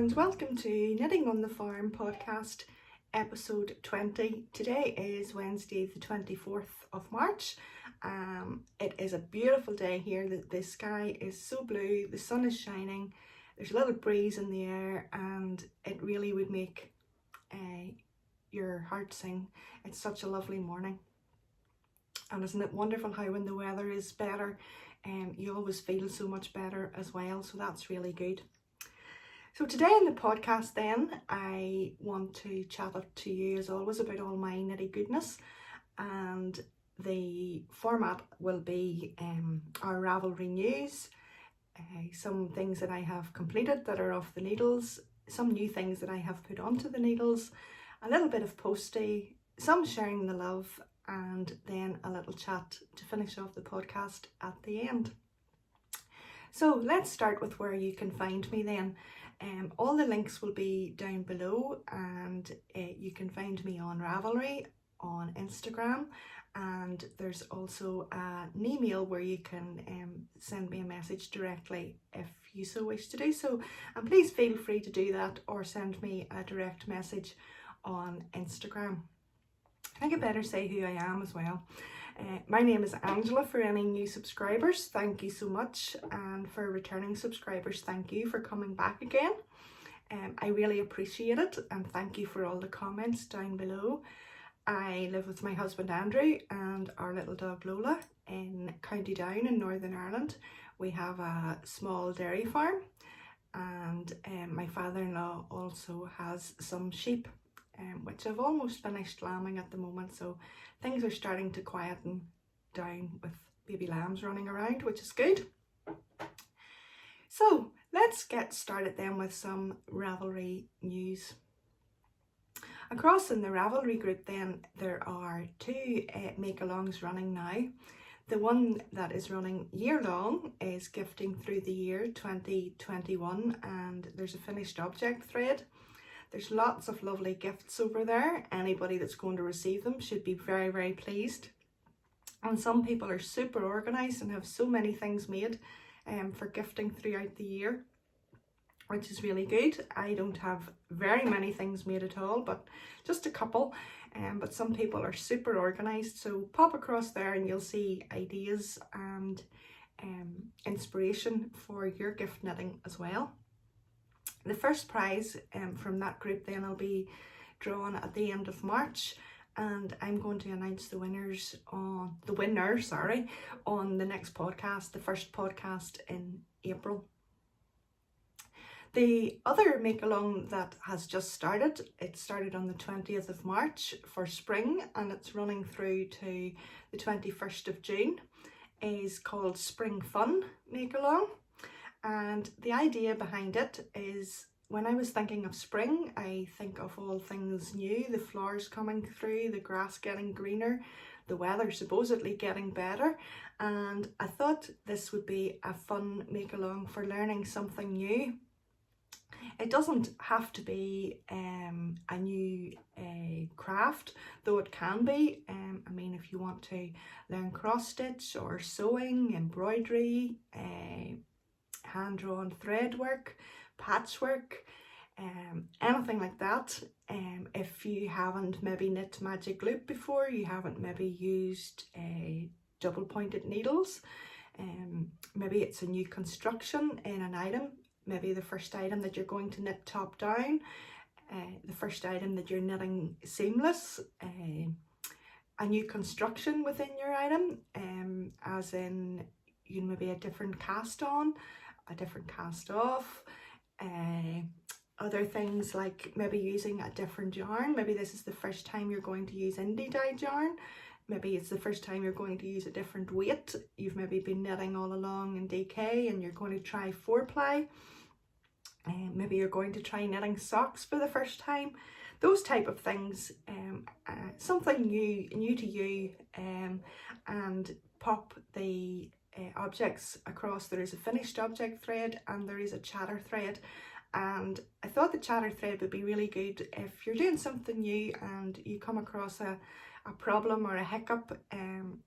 and welcome to Knitting on the Farm podcast episode 20. Today is Wednesday the 24th of March. It is a beautiful day here. The sky is so blue, the sun is shining, there's a little breeze in the air, and it really would make your heart sing. It's such a lovely morning. And isn't it wonderful how when the weather is better, you always feel so much better as well, so that's really good. So today in the podcast then, I want to chat up to you as always about all my knitty goodness, and the format will be our Ravelry news, some things that I have completed that are off the needles, some new things that I have put onto the needles, a little bit of Postie, some sharing the love, and then a little chat to finish off the podcast at the end. So let's start with where you can find me then. All the links will be down below, and you can find me on Ravelry, on Instagram, and there's also an email where you can send me a message directly if you so wish to do so. And please feel free to do that or send me a direct message on Instagram. I think I better say who I am as well. My name is Angela. For any new subscribers, thank you so much, and for returning subscribers, thank you for coming back again. I really appreciate it, and thank you for all the comments down below. I live with my husband Andrew and our little dog Lola in County Down in Northern Ireland. We have a small dairy farm, and my father-in-law also has some sheep, which I've almost finished lambing at the moment, so things are starting to quieten down with baby lambs running around, which is good. So let's get started then with some Ravelry news. Across in the Ravelry group then, there are two make-alongs running now. The one that is running year-long is Gifting Through the Year 2021, and there's a finished object thread. There's lots of lovely gifts over there. Anybody that's going to receive them should be very, very pleased. And some people are super organised and have so many things made for gifting throughout the year, which is really good. I don't have very many things made at all, but just a couple. But some people are super organised, so pop across there and you'll see ideas and inspiration for your gift knitting as well. The first prize from that group then will be drawn at the end of March, and I'm going to announce the winner on the next podcast, the first podcast in April. The other make-along that has just started, it started on the 20th of March for spring, and it's running through to the 21st of June, is called Spring Fun Make-along. And the idea behind it is, when I was thinking of spring, I think of all things new, the flowers coming through, the grass getting greener, the weather supposedly getting better, and I thought this would be a fun make-along for learning something new. It doesn't have to be a new craft, though it can be. I mean, if you want to learn cross-stitch or sewing, embroidery, hand-drawn thread work, patchwork, anything like that. If you haven't maybe knit magic loop before, you haven't maybe used double pointed needles, maybe it's a new construction in an item, maybe the first item that you're going to knit top down, the first item that you're knitting seamless, a new construction within your item, as in maybe a different cast on, a different cast off, other things like maybe using a different yarn. Maybe this is the first time you're going to use indie dyed yarn. Maybe it's the first time you're going to use a different weight. You've maybe been knitting all along in DK and you're going to try 4-ply. Maybe you're going to try knitting socks for the first time. Those type of things, something new to you, and pop the objects across. There is a finished object thread and there is a chatter thread, and I thought the chatter thread would be really good if you're doing something new and you come across a problem or a hiccup.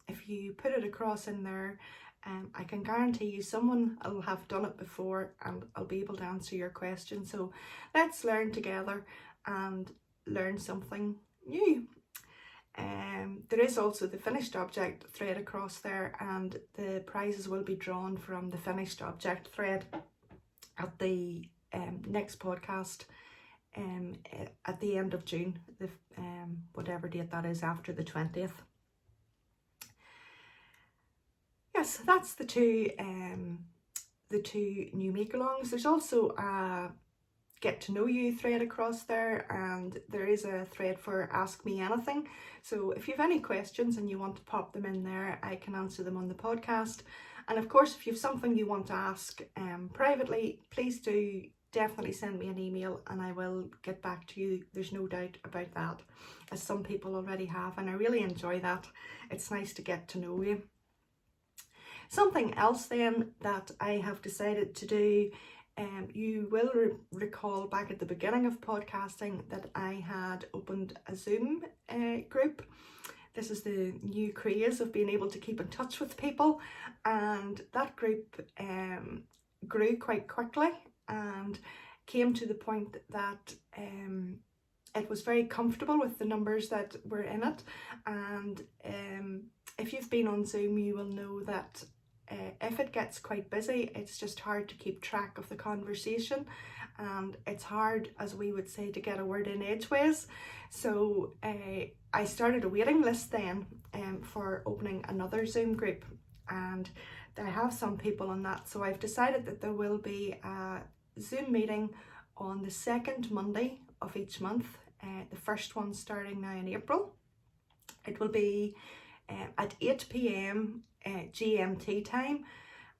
If you put it across in there, I can guarantee you someone will have done it before and I'll be able to answer your question. So let's learn together and learn something new. There is also the finished object thread across there, and the prizes will be drawn from the finished object thread at the next podcast at the end of June, whatever date that is, after the 20th. Yes, that's the two new make-alongs. There's also a get to know you thread across there, and there is a thread for Ask Me Anything. So if you have any questions and you want to pop them in there, I can answer them on the podcast. And of course, if you have something you want to ask privately, please do definitely send me an email and I will get back to you. There's no doubt about that, as some people already have, and I really enjoy that. It's nice to get to know you. Something else then that I have decided to do, you will recall back at the beginning of podcasting that I had opened a Zoom group. This is the new craze of being able to keep in touch with people, and that group grew quite quickly and came to the point that it was very comfortable with the numbers that were in it. And if you've been on Zoom, you will know that if it gets quite busy, it's just hard to keep track of the conversation, and it's hard, as we would say, to get a word in edgeways. So I started a waiting list then for opening another Zoom group, and I have some people on that. So I've decided that there will be a Zoom meeting on the second Monday of each month, the first one starting now in April. It will be at 8 p.m. GMT time,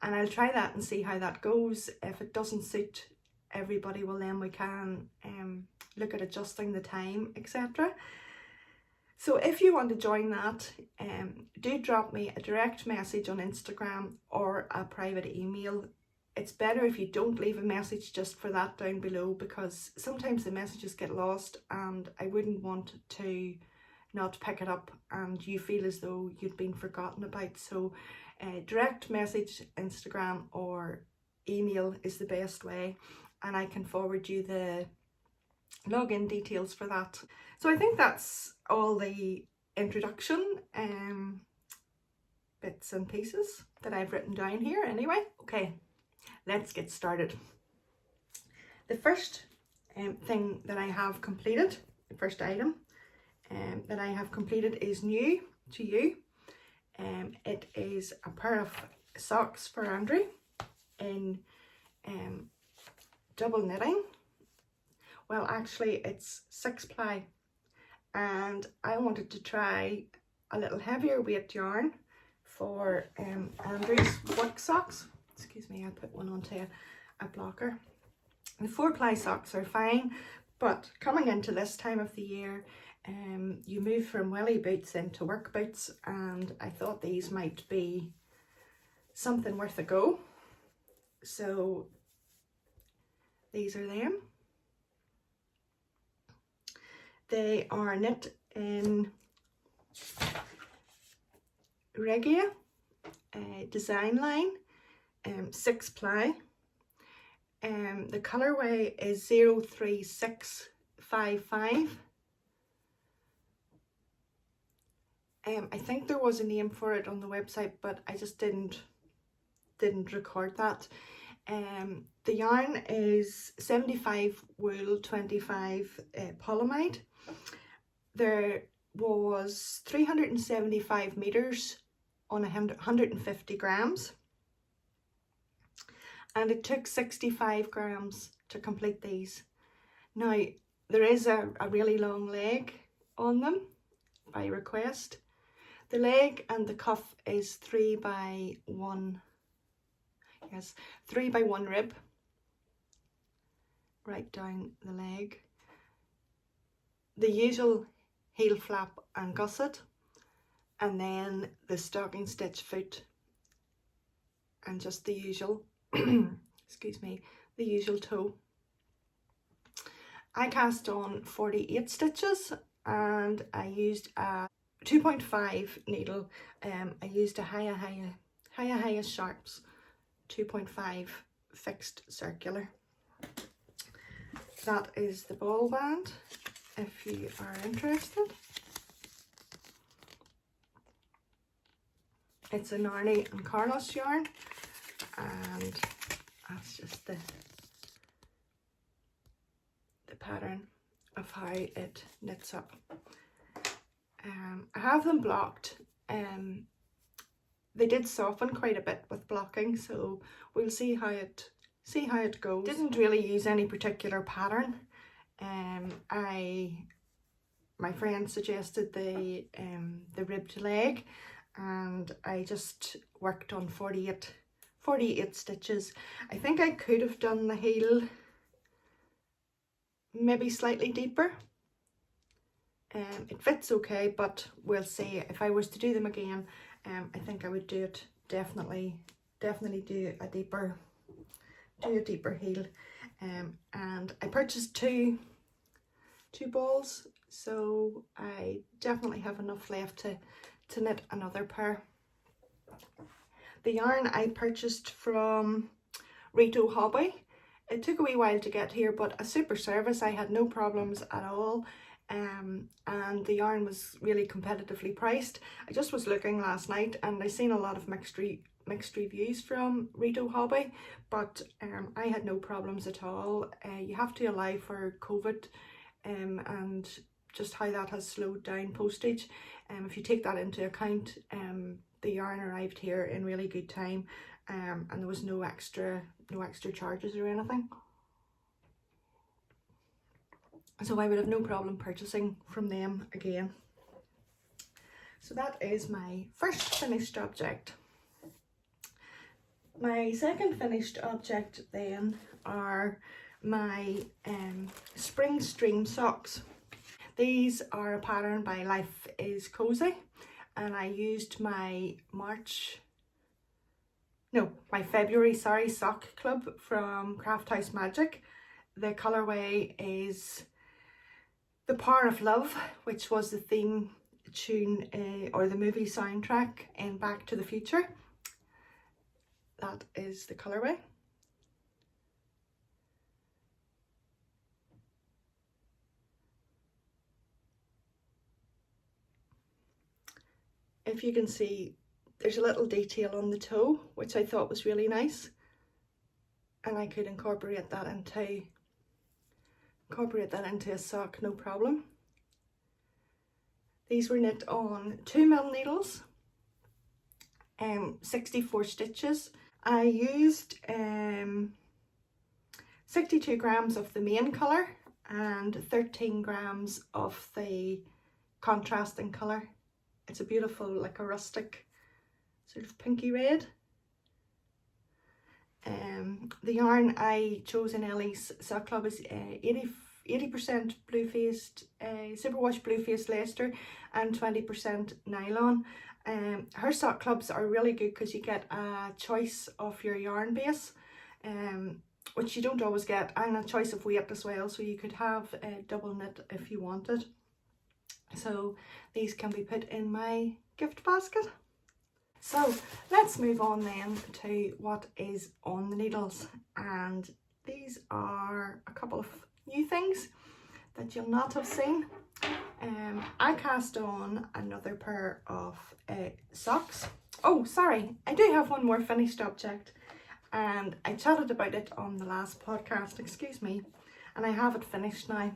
and I'll try that and see how that goes. If it doesn't suit everybody, well then we can look at adjusting the time, etc. So if you want to join that, do drop me a direct message on Instagram or a private email. It's better if you don't leave a message just for that down below, because sometimes the messages get lost and I wouldn't want to not pick it up and you feel as though you'd been forgotten about. So direct message, Instagram or email is the best way, and I can forward you the login details for that. So I think that's all the introduction bits and pieces that I've written down here anyway. Okay, let's get started. The first thing that I have completed, the first item that I have completed is new to you. It is a pair of socks for Andrew in double knitting. Well, actually it's 6-ply, and I wanted to try a little heavier weight yarn for Andrew's work socks. Excuse me, I put one onto a blocker. The 4-ply socks are fine, but coming into this time of the year, you move from welly boots into work boots, and I thought these might be something worth a go. So these are them. They are knit in Regia design line, 6-ply. The colourway is 03655. I think there was a name for it on the website, but I just didn't record that. The yarn is 75 wool, 25 polyamide. There was 375 meters on 150 grams, and it took 65 grams to complete these. Now there is a really long leg on them by request. The leg and the cuff is 3 by 1. Yes, 3 by 1 rib right down the leg. The usual heel flap and gusset, and then the stocking stitch foot, and just the usual excuse me, the usual toe. I cast on 48 stitches and I used a 2.5 needle. I used a Haya Hiya Sharps 2.5 fixed circular. That is the ball band if you are interested. It's a Narni and Carlos yarn, and that's just the pattern of how it knits up. I have them blocked. They did soften quite a bit with blocking, so we'll see how it goes. Didn't really use any particular pattern. My friend suggested the ribbed leg, and I just worked on 48 stitches. I think I could have done the heel maybe slightly deeper. It fits okay, but we'll see. If I was to do them again, I think I would do it definitely do a deeper heel. And I purchased two balls, so I definitely have enough left to knit another pair. The yarn I purchased from Rito Hobby. It took a wee while to get here, but a super service. I had no problems at all. And the yarn was really competitively priced. I just was looking last night and I seen a lot of mixed reviews from Rito Hobby, but I had no problems at all. You have to allow for COVID and just how that has slowed down postage. If you take that into account, the yarn arrived here in really good time, and there was no extra charges or anything. So I would have no problem purchasing from them again. So that is my first finished object. My second finished object then are my spring stream socks. These are a pattern by Life is Cozy, and I used my February sock club from Craft House Magic. The colourway is The Power of Love, which was the theme tune or the movie soundtrack in Back to the Future. That is the colourway. If you can see, there's a little detail on the toe, which I thought was really nice, and I could incorporate that into a sock, no problem. These were knit on 2mm needles, 64 stitches. I used 62 grams of the main colour and 13 grams of the contrasting colour. It's a beautiful, like a rustic sort of pinky red. The yarn I chose in Ellie's sock club is 80% blue-faced, superwash blue-faced Leicester and 20% nylon. Her sock clubs are really good because you get a choice of your yarn base, which you don't always get, and a choice of weight as well, so you could have a double knit if you wanted. So these can be put in my gift basket. So let's move on then to what is on the needles, and these are a couple of new things that you'll not have seen. I cast on another pair of socks. Oh, sorry, I do have one more finished object, and I chatted about it on the last podcast, excuse me, and I have it finished now.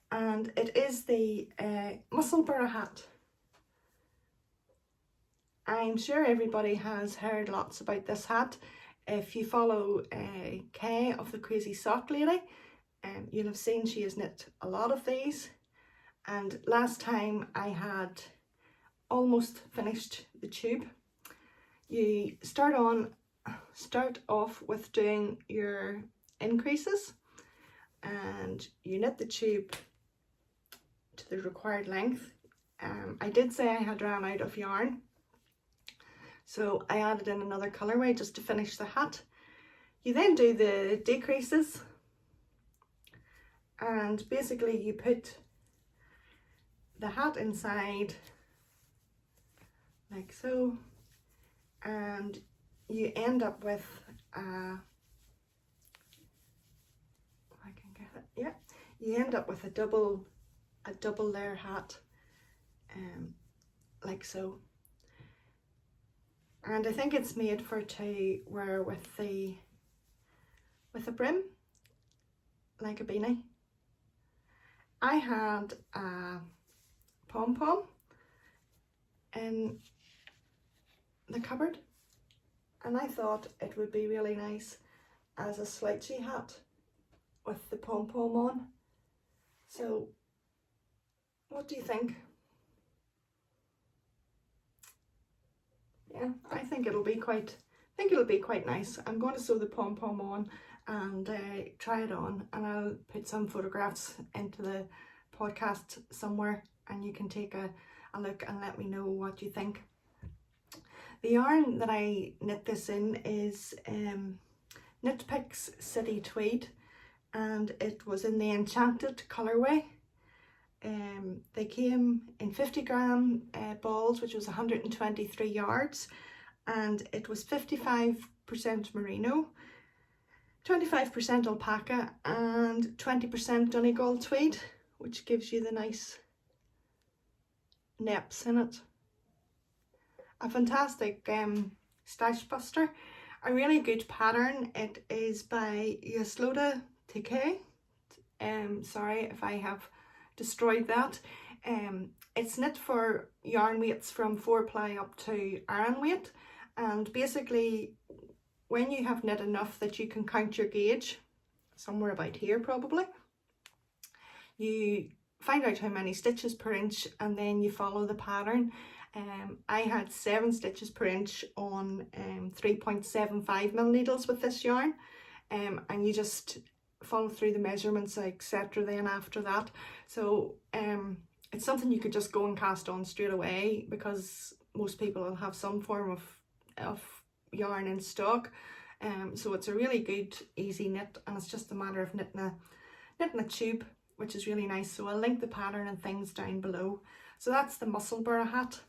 And it is the Musselburgh hat. I'm sure everybody has heard lots about this hat. If you follow Kay of the Crazy Sock Lady, you'll have seen she has knit a lot of these. And last time I had almost finished the tube. You start off with doing your increases, and you knit the tube to the required length. I did say I had ran out of yarn, so I added in another colourway just to finish the hat. You then do the decreases, and basically you put the hat inside like so, and you end up with if I can get it, yeah, you end up with a double layer hat, like so. And I think it's made for to wear with a brim, like a beanie. I had a pom-pom in the cupboard, and I thought it would be really nice as a slouchy hat with the pom-pom on. So what do you think? Yeah, I think it'll be quite nice. I'm going to sew the pom-pom on and try it on, and I'll put some photographs into the podcast somewhere, and you can take a look and let me know what you think. The yarn that I knit this in is Knit Picks City Tweed, and it was in the Enchanted colourway. They came in 50-gram balls, which was 123 yards, and it was 55% merino, 25% alpaca and 20% Donegal tweed, which gives you the nice neps in it. A fantastic stash buster, a really good pattern. It is by Yasloda TK. Sorry if I have destroyed that. It's knit for yarn weights from 4-ply up to Aran weight, and basically when you have knit enough that you can count your gauge, somewhere about here probably, you find out how many stitches per inch and then you follow the pattern. I had 7 stitches per inch on 3.75mm needles with this yarn, and you just follow through the measurements, etc. then after that. So it's something you could just go and cast on straight away, because most people will have some form of yarn in stock. So it's a really good easy knit, and it's just a matter of knitting a tube, which is really nice. So I'll link the pattern and things down below. So that's the Musselburgh hat,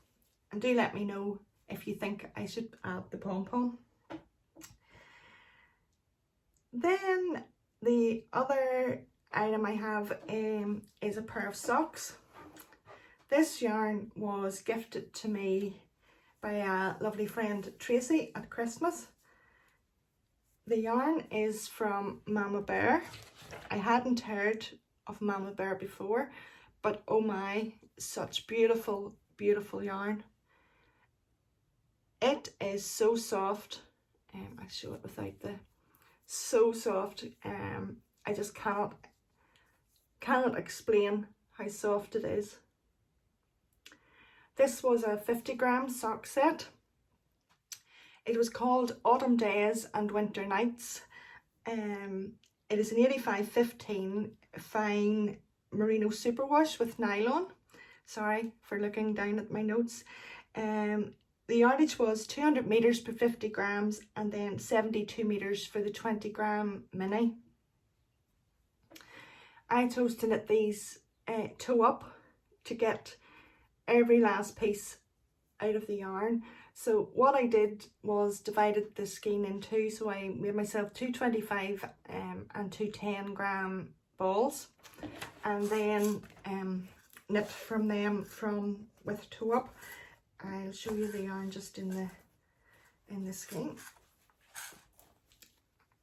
and do let me know if you think I should add the pom-pom. Then the other item I have is a pair of socks. This yarn was gifted to me by a lovely friend Tracy at Christmas. The yarn is from Mama Bear. I hadn't heard of Mama Bear before, but oh my, such beautiful, beautiful yarn. It is so soft. I'll show it without the, so soft. I just cannot explain how soft it is. This was a 50-gram sock set. It was called Autumn Days and Winter Nights. It is an 85-15 fine merino superwash with nylon. Sorry for looking down at my notes. The yardage was 200 meters per 50 grams and then 72 meters for the 20-gram mini. I chose to knit these toe up to get every last piece out of the yarn. So what I did was divided the skein in two. So I made myself 2 25 and 2 10-gram balls, and then knit from them with toe up. I'll show you the yarn just in the skein.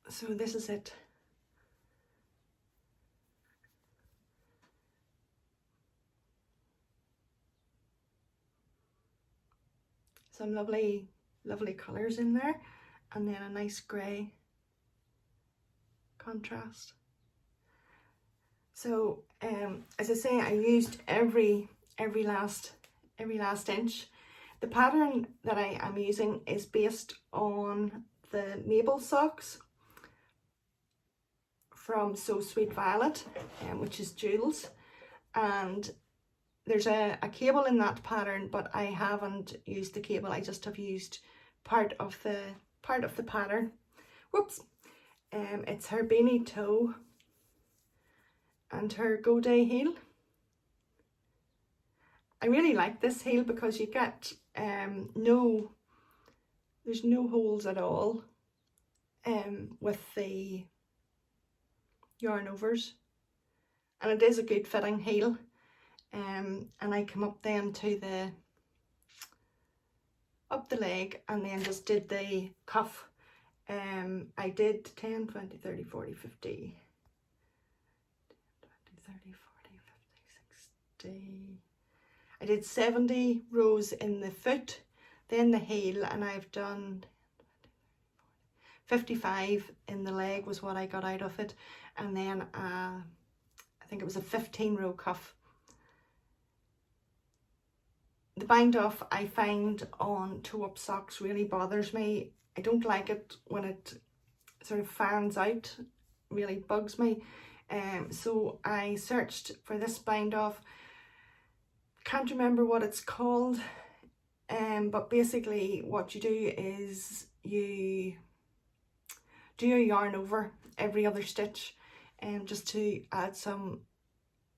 So this is it. Some lovely colours in there, and then a nice grey contrast. So as I say, I used every last inch. The pattern that I am using is based on the Mabel socks from So Sweet Violet, which is Jules, and there's a cable in that pattern, but I haven't used the cable. I just have used part of the pattern. Whoops! It's her beanie toe and her Go Day heel. I really like this heel because you get no there's no holes at all with the yarn overs, and it is a good fitting heel. And I come up then to the up the leg and then just did the cuff. I did 10, 20, 30, 40, 50, 20, 30, 40, 50, 60. I did 70 rows in the foot, then the heel, and I've done 55 in the leg was what I got out of it, and then I think it was a 15 row cuff. The bind off I find on toe up socks really bothers me. I don't like it when it sort of fans out, really bugs me. So I searched for this bind off. Can't remember what it's called, but basically what you do is you do a yarn over every other stitch, just to add some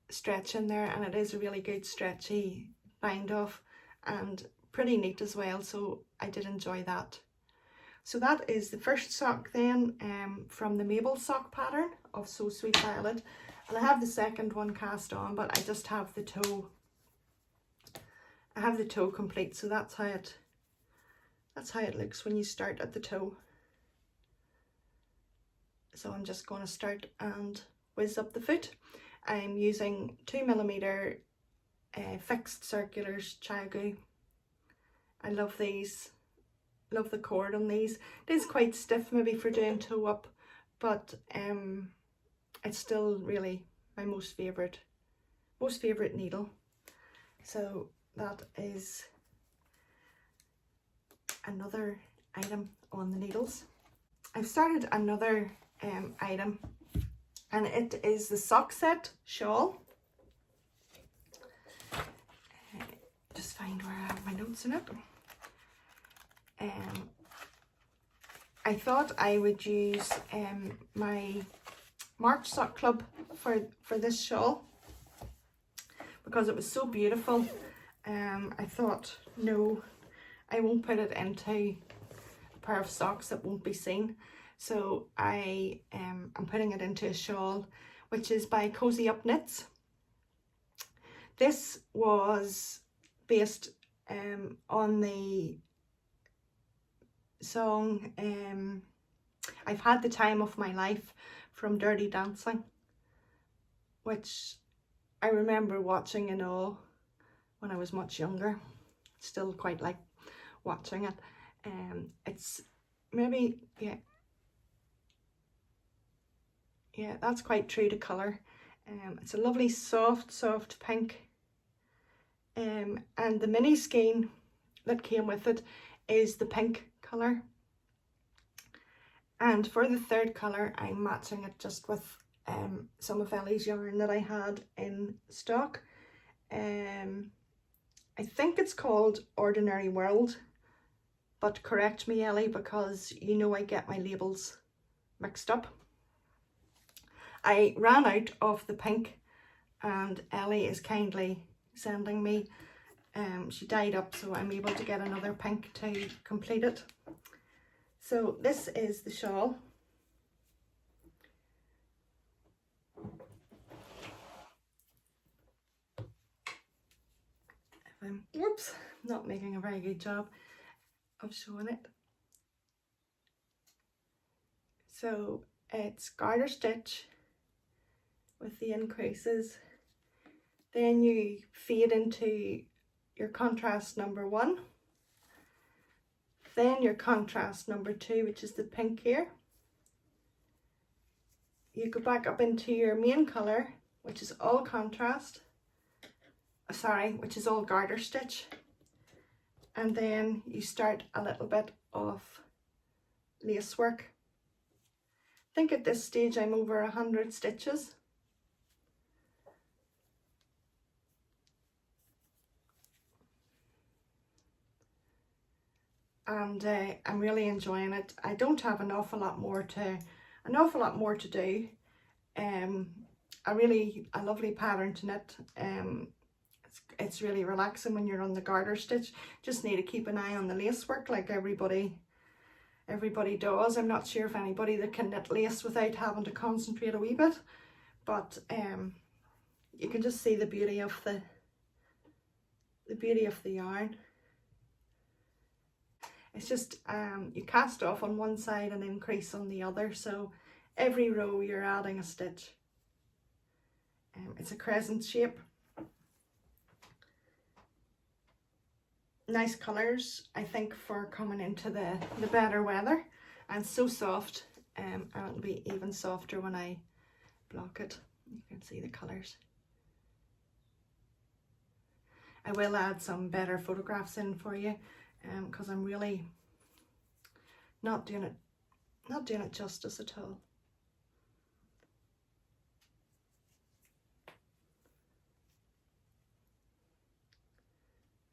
stretch in there, and it is a really good stretchy bind off and pretty neat as well, so I did enjoy that. So that is the first sock then, from the Mabel sock pattern of So Sweet Violet, and I have the second one cast on, but I just have the toe. I have the toe complete, so that's how it looks when you start at the toe. So I'm just going to start and whiz up the foot. I'm using 2mm fixed circulars Chiagu. I love these, love the cord on these. It is quite stiff maybe for doing toe up, but it's still really my most favourite needle. So that is another item on the needles. I've started another item, and it is the sock set shawl. Just find where I have my notes in it. I thought I would use my March sock club for this shawl because it was so beautiful. I thought, no, I won't put it into a pair of socks that won't be seen. So I am putting it into a shawl, which is by Cozy Up Knits. This was based on the song I've Had the Time of My Life from Dirty Dancing, which I remember watching in awe when I was much younger. Still quite like watching it. It's maybe, yeah, that's quite true to colour. It's a lovely soft pink. And the mini skein that came with it is the pink colour. And for the third colour, I'm matching it just with some of Ellie's yarn that I had in stock. I think it's called Ordinary World, but correct me, Ellie, because you know I get my labels mixed up. I ran out of the pink, and Ellie is kindly sending me, she dyed up, so I'm able to get another pink to complete it. So this is the shawl. Whoops, not making a very good job of showing it. So it's garter stitch with the increases. Then you fade into your contrast number 1. Then your contrast number 2, which is the pink here. You go back up into your main colour, which is all contrast. Which is all garter stitch. And then you start a little bit of lace work. I think at this stage I'm over 100 stitches. And I'm really enjoying it. I don't have an awful lot more to do. A lovely pattern to knit. It's really relaxing when you're on the garter stitch. Just need to keep an eye on the lace work like everybody everybody does. I'm not sure if anybody that can knit lace without having to concentrate a wee bit, but you can just see the beauty of the yarn. It's just you cast off on one side and increase on the other, so every row you're adding a stitch. It's a crescent shape. Nice colours, I think, for coming into the better weather, and so soft, and it'll be even softer when I block it. You can see the colours. I will add some better photographs in for you, because I'm really not doing it justice at all.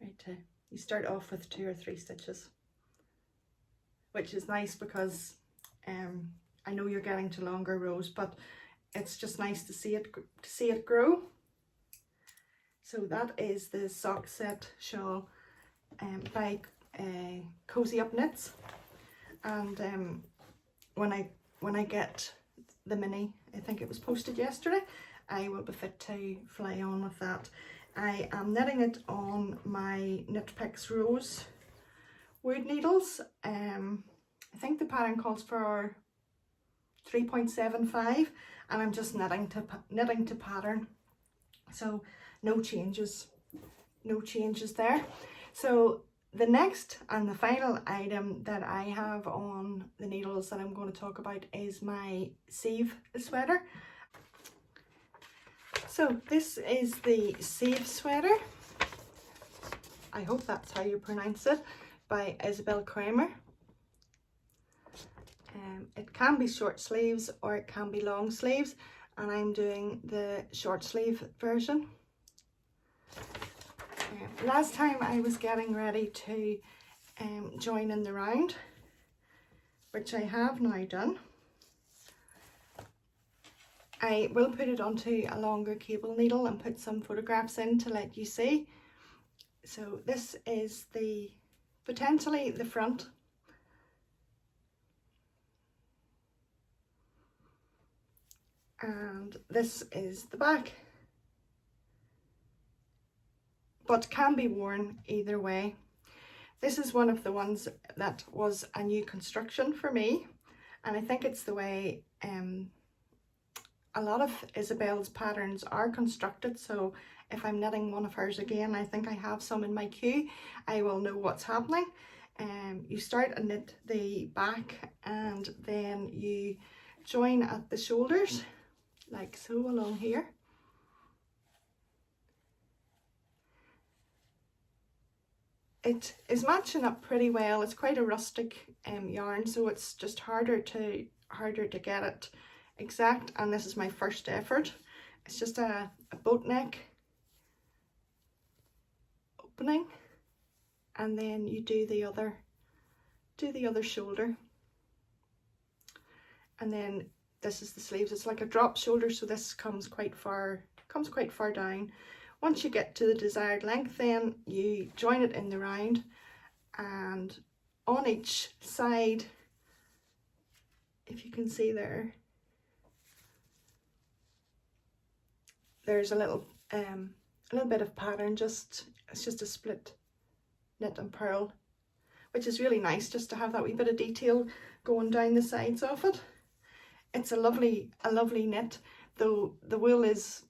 Right, you start off with 2 or 3 stitches, which is nice because I know you're getting to longer rows, but it's just nice to see it grow. So that is the sock set shawl by Cozy Up Knits, and when I get the mini, I think it was posted yesterday, I will be fit to fly on with that. I am knitting it on my Knit Picks Rose wood needles. I think the pattern calls for 3.75, and I'm just knitting to pattern, so no changes there. So the next and the final item that I have on the needles that I'm going to talk about is my sieve sweater. So this is the sieve sweater, I hope that's how you pronounce it, by Isabel Kramer. It can be short sleeves or it can be long sleeves, and I'm doing the short sleeve version. Last time I was getting ready to join in the round, which I have now done. I will put it onto a longer cable needle and put some photographs in to let you see. So this is potentially the front. And this is the back. But can be worn either way. This is one of the ones that was a new construction for me, and I think it's the way a lot of Isabel's patterns are constructed, so if I'm knitting one of hers again, I think I have some in my queue, I will know what's happening. You start and knit the back, and then you join at the shoulders like so along here. It is matching up pretty well. It's quite a rustic yarn, so it's just harder to get it exact, and this is my first effort. It's just a boat neck opening, and then you do the other shoulder, and then this is the sleeves. It's like a drop shoulder, so this comes quite far down. Once you get to the desired length, then you join it in the round, and on each side, if you can see there's a little bit of pattern. It's just a split knit and purl, which is really nice, just to have that wee bit of detail going down the sides of it. It's a lovely knit, though the wool is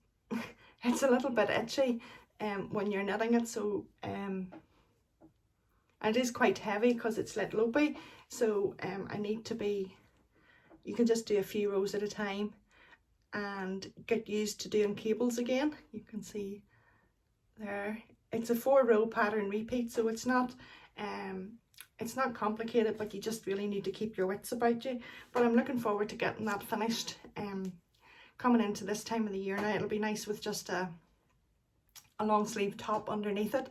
it's a little bit itchy when you're knitting it, so and it is quite heavy because it's lit loopy, so I need to be, you can just do a few rows at a time and get used to doing cables again. You can see there, it's a 4-row pattern repeat, so it's not complicated, but you just really need to keep your wits about you. But I'm looking forward to getting that finished coming into this time of the year now. It'll be nice with just a long sleeve top underneath it.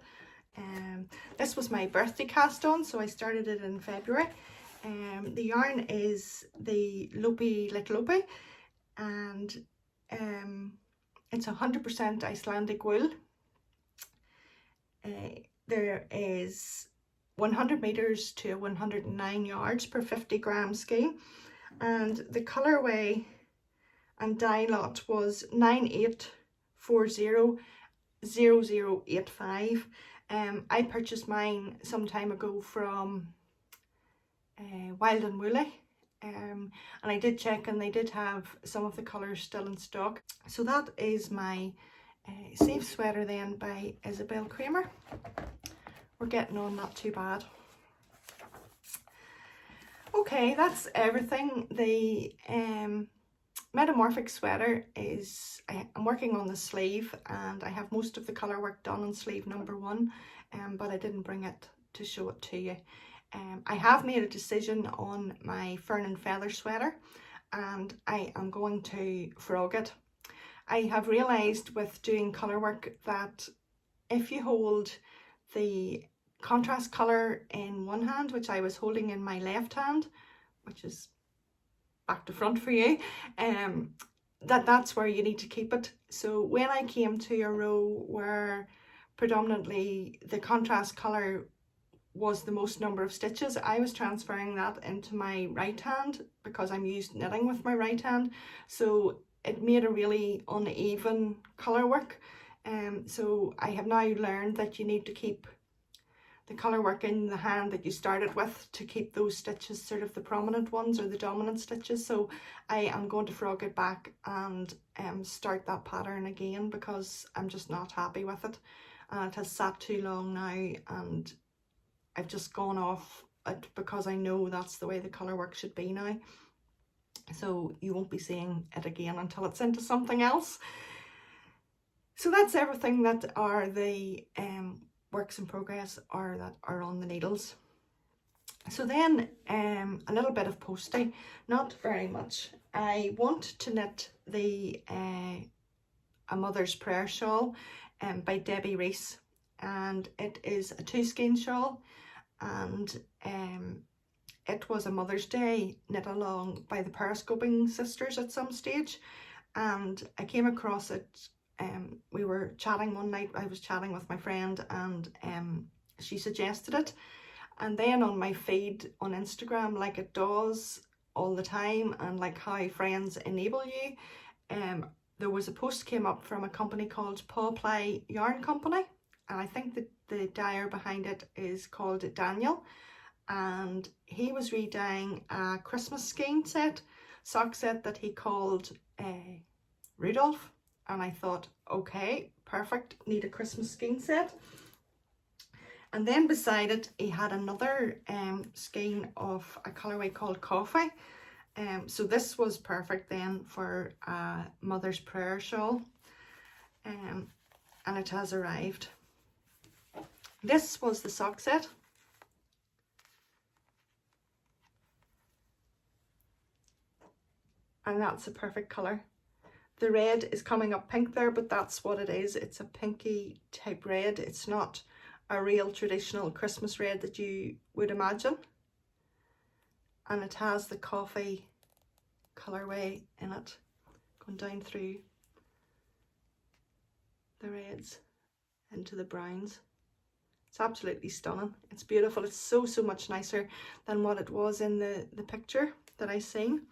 This was my birthday cast on, so I started it in February. The yarn is the Loopy Lit Loopy, and it's 100% Icelandic wool. There is 100 meters to 109 yards per 50 gram skein, and the colorway and dye lot was 98400085. I purchased mine some time ago from Wild and Woolly, and I did check and they did have some of the colours still in stock. So that is my sleeve sweater then by Isabel Kramer. We're getting on not too bad. Okay, that's everything. The metamorphic sweater is, I'm working on the sleeve and I have most of the colour work done on sleeve number 1, but I didn't bring it to show it to you. I have made a decision on my fern and feather sweater and I am going to frog it. I have realised with doing colour work that if you hold the contrast colour in one hand, which I was holding in my left hand, which is back to front for you, that's where you need to keep it. So when I came to a row where predominantly the contrast colour was the most number of stitches, I was transferring that into my right hand because I'm used knitting with my right hand, so it made a really uneven colour work. So I have now learned that you need to keep the colour work in the hand that you started with to keep those stitches sort of the prominent ones or the dominant stitches. So I am going to frog it back and start that pattern again because I'm just not happy with it. It has sat too long now and I've just gone off it because I know that's the way the colour work should be now. So you won't be seeing it again until it's into something else. So that's everything that are the works in progress or that are on the needles. So then a little bit of postie, not very much. I want to knit the A Mother's Prayer shawl by Debbie Reese, and it is a 2-skein shawl, and it was a Mother's Day knit along by the Periscoping sisters at some stage, and I came across it. We were chatting one night, I was chatting with my friend, and she suggested it, and then on my feed on Instagram, like it does all the time and like how friends enable you, there was a post came up from a company called Postie Yarn Company, and I think that the dyer behind it is called Daniel, and he was redyeing a Christmas skein set, sock set that he called Rudolph. And I thought, okay, perfect, need a Christmas skein set. And then beside it, he had another skein of a colourway called Coffee. So this was perfect then for a Mother's Prayer shawl. And it has arrived. This was the sock set. And that's a perfect colour. The red is coming up pink there, but that's what it is. It's a pinky type red. It's not a real traditional Christmas red that you would imagine. And it has the coffee colourway in it, going down through the reds into the browns. It's absolutely stunning. It's beautiful. It's so much nicer than what it was in the picture that I seen.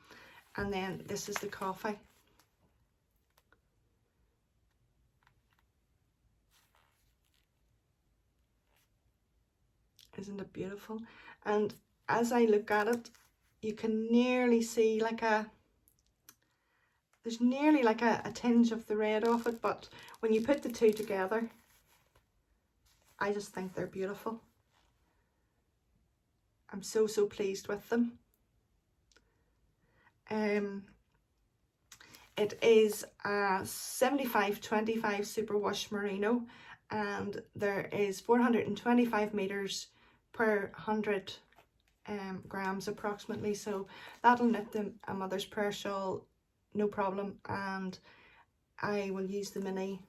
And then this is the coffee. Isn't it beautiful? And as I look at it, you can nearly see like there's nearly like a tinge of the red off it, but when you put the two together, I just think they're beautiful. I'm so pleased with them. It is a 75-25 superwash merino, and there is 425 meters per 100 grams approximately, so that'll knit a Mother's Prayer shawl no problem, and I will use the mini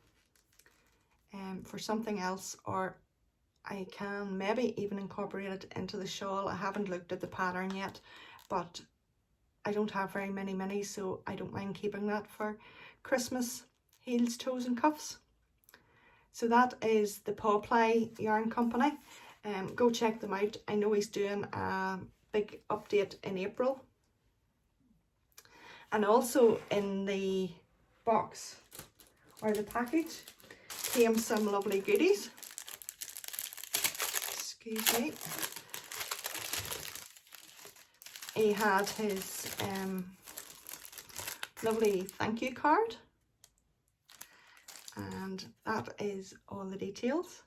for something else, or I can maybe even incorporate it into the shawl. I haven't looked at the pattern yet, but I don't have very many minis, so I don't mind keeping that for Christmas heels, toes and cuffs. So that is the Postie Yarn Company. Go check them out. I know he's doing a big update in April. And also in the box or the package came some lovely goodies. Excuse me. He had his lovely thank you card, and that is all the details.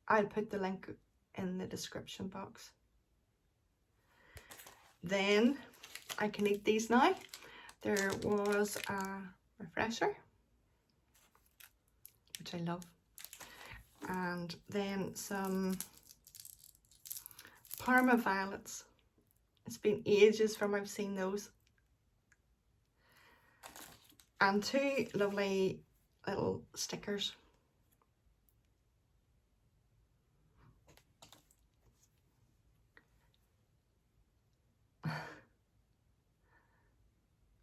I'll put the link in the description box. Then I can eat these now. There was a refresher, which I love, and then some Parma violets. It's been ages from I've seen those. And two lovely little stickers.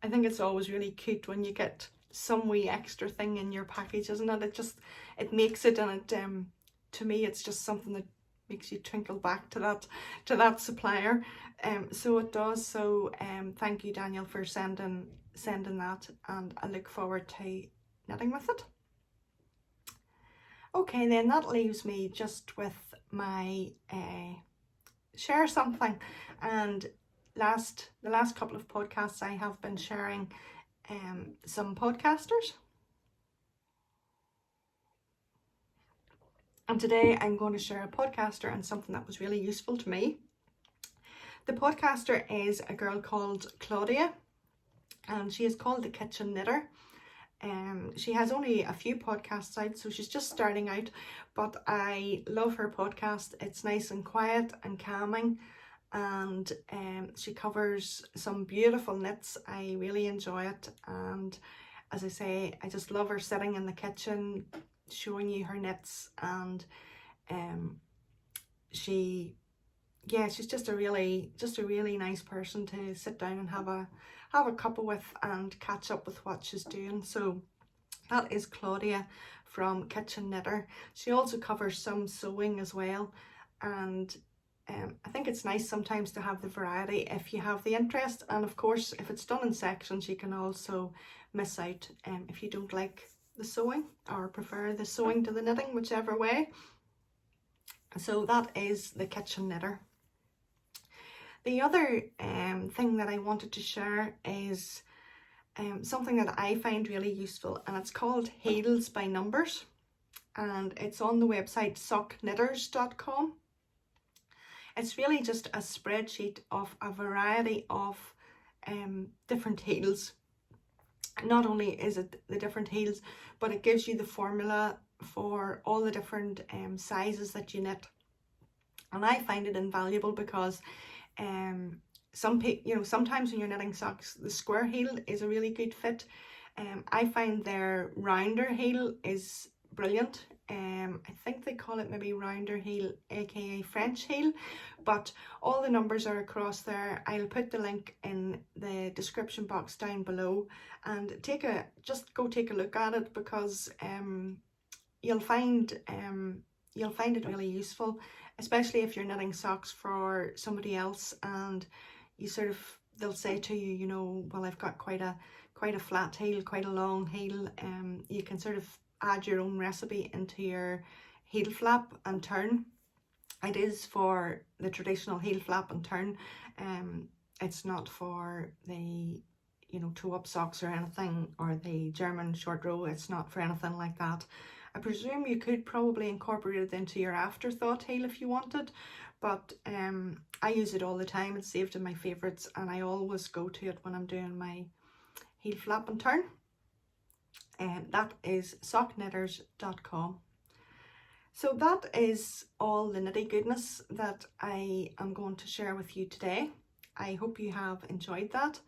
I think it's always really cute when you get some wee extra thing in your package, isn't it? It makes it, and it to me it's just something that makes you twinkle back to that supplier. So it does. So thank you, Daniel, for sending that, and I look forward to knitting with it. Okay, then that leaves me just with my share something. And the last couple of podcasts I have been sharing some podcasters, and today I'm going to share a podcaster and something that was really useful to me. The podcaster is a girl called Claudia, and she is called the Kitchen Knitter. She has only a few podcasts out, so she's just starting out, but I love her podcast. It's nice and quiet and calming, and she covers some beautiful knits. I really enjoy it, and as I say, I just love her sitting in the kitchen showing you her knits, and she's just a really nice person to sit down and have a cuppa with and catch up with what she's doing. So that is Claudia from Kitchen Knitter. She also covers some sewing as well, and I think it's nice sometimes to have the variety if you have the interest, and of course if it's done in sections you can also miss out if you don't like the sewing or prefer the sewing to the knitting, whichever way. So that is the Kitchen Knitter. The other thing that I wanted to share is something that I find really useful, and it's called Heels by Numbers, and it's on the website socknitters.com. It's really just a spreadsheet of a variety of different heels. Not only is it the different heels, but it gives you the formula for all the different sizes that you knit. And I find it invaluable because sometimes when you're knitting socks, the square heel is a really good fit. I find their rounder heel is brilliant. I think they call it maybe rounder heel, aka French heel, but all the numbers are across there. I'll put the link in the description box down below, and just go take a look at it, because you'll find it really useful, especially if you're knitting socks for somebody else, and they'll say to you, well, I've got quite a flat heel, quite a long heel. You can sort of add your own recipe into your heel flap and turn. It is for the traditional heel flap and turn. It's not for the toe up socks or anything, or the German short row. It's not for anything like that. I presume you could probably incorporate it into your afterthought heel if you wanted, but I use it all the time. It's saved in my favourites, and I always go to it when I'm doing my heel flap and turn. And that is socknitters.com. So that is all the nitty goodness that I am going to share with you today. I hope you have enjoyed that,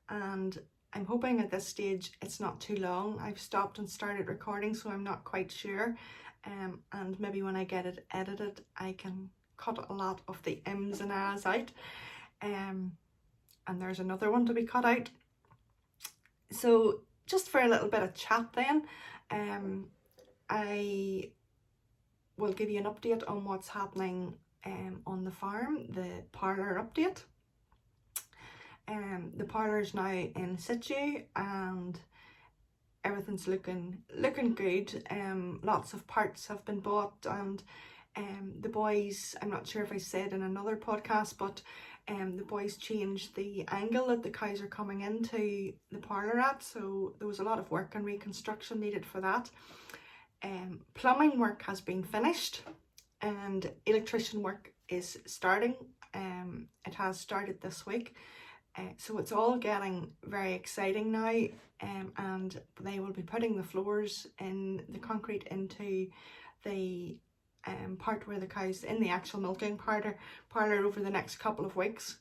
and I'm hoping at this stage it's not too long. I've stopped and started recording, so I'm not quite sure, and maybe when I get it edited I can cut a lot of the ms and ahs out, and there's another one to be cut out. So just for a little bit of chat then, I will give you an update on what's happening on the farm, the parlour update. The parlour is now in situ and everything's looking good. Lots of parts have been bought, and the boys, I'm not sure if I said in another podcast, but the boys changed the angle that the cows are coming into the parlour at, so there was a lot of work and reconstruction needed for that. Plumbing work has been finished and electrician work is starting. It has started this week, so it's all getting very exciting now, and they will be putting the floors in the concrete into the part where the cows, in the actual milking parlour over the next couple of weeks.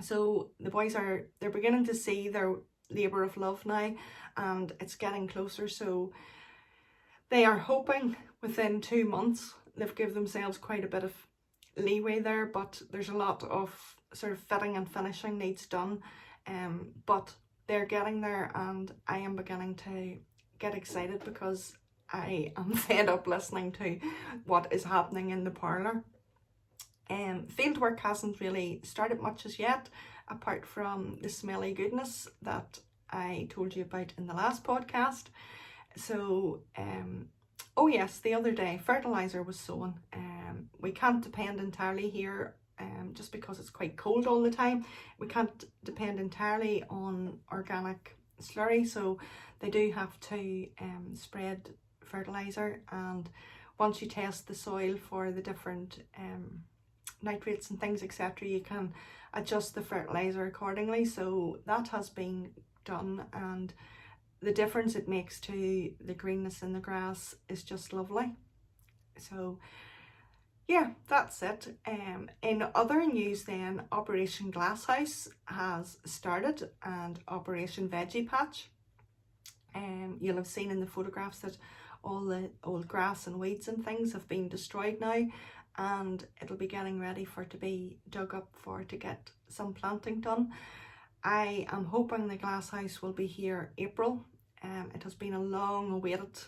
So the boys they're beginning to see their labour of love now, and it's getting closer. So they are hoping within 2 months. They've given themselves quite a bit of leeway there, but there's a lot of sort of fitting and finishing needs done, but they're getting there, and I am beginning to get excited because I am fed up listening to what is happening in the parlour. Field work hasn't really started much as yet, apart from the smelly goodness that I told you about in the last podcast. So oh yes, the other day fertiliser was sown. We can't depend entirely here, just because it's quite cold all the time. We can't depend entirely on organic slurry, so they do have to spread fertiliser, and once you test the soil for the different nitrates and things, etc., you can adjust the fertiliser accordingly. So that has been done, and the difference it makes to the greenness in the grass is just lovely. So yeah, that's it. In other news then, Operation Glasshouse has started, and Operation Veggie Patch. You'll have seen in the photographs that all the old grass and weeds and things have been destroyed now, and it'll be getting ready for it to be dug up to get some planting done. I am hoping the glasshouse will be here April. It has been a long awaited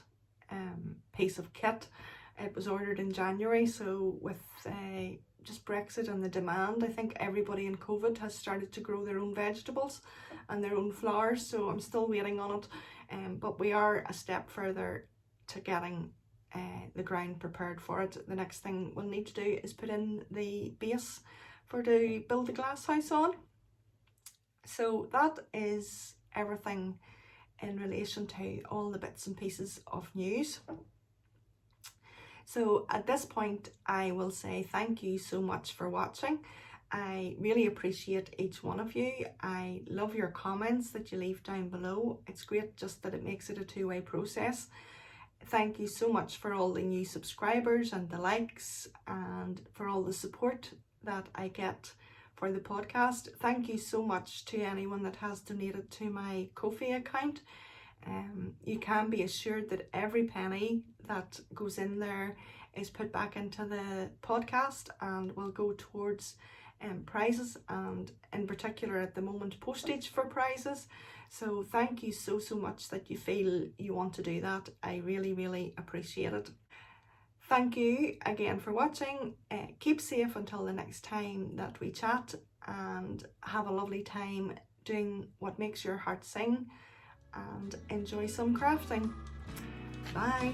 piece of kit. It was ordered in January, so with just Brexit and the demand, I think everybody in COVID has started to grow their own vegetables and their own flowers, so I'm still waiting on it. But we are a step further to getting the ground prepared for it. The next thing we'll need to do is put in the base to build the glass house on. So that is everything in relation to all the bits and pieces of news. So at this point, I will say thank you so much for watching. I really appreciate each one of you. I love your comments that you leave down below. It's great just that it makes it a two-way process. Thank you so much for all the new subscribers and the likes, and for all the support that I get for the podcast. Thank you so much to anyone that has donated to my Ko-fi account. You can be assured that every penny that goes in there is put back into the podcast and will go towards prizes, and in particular at the moment postage for prizes. So thank you so much that you feel you want to do that. I really appreciate it. Thank you again for watching. Keep safe until the next time that we chat, and have a lovely time doing what makes your heart sing, and enjoy some crafting. Bye.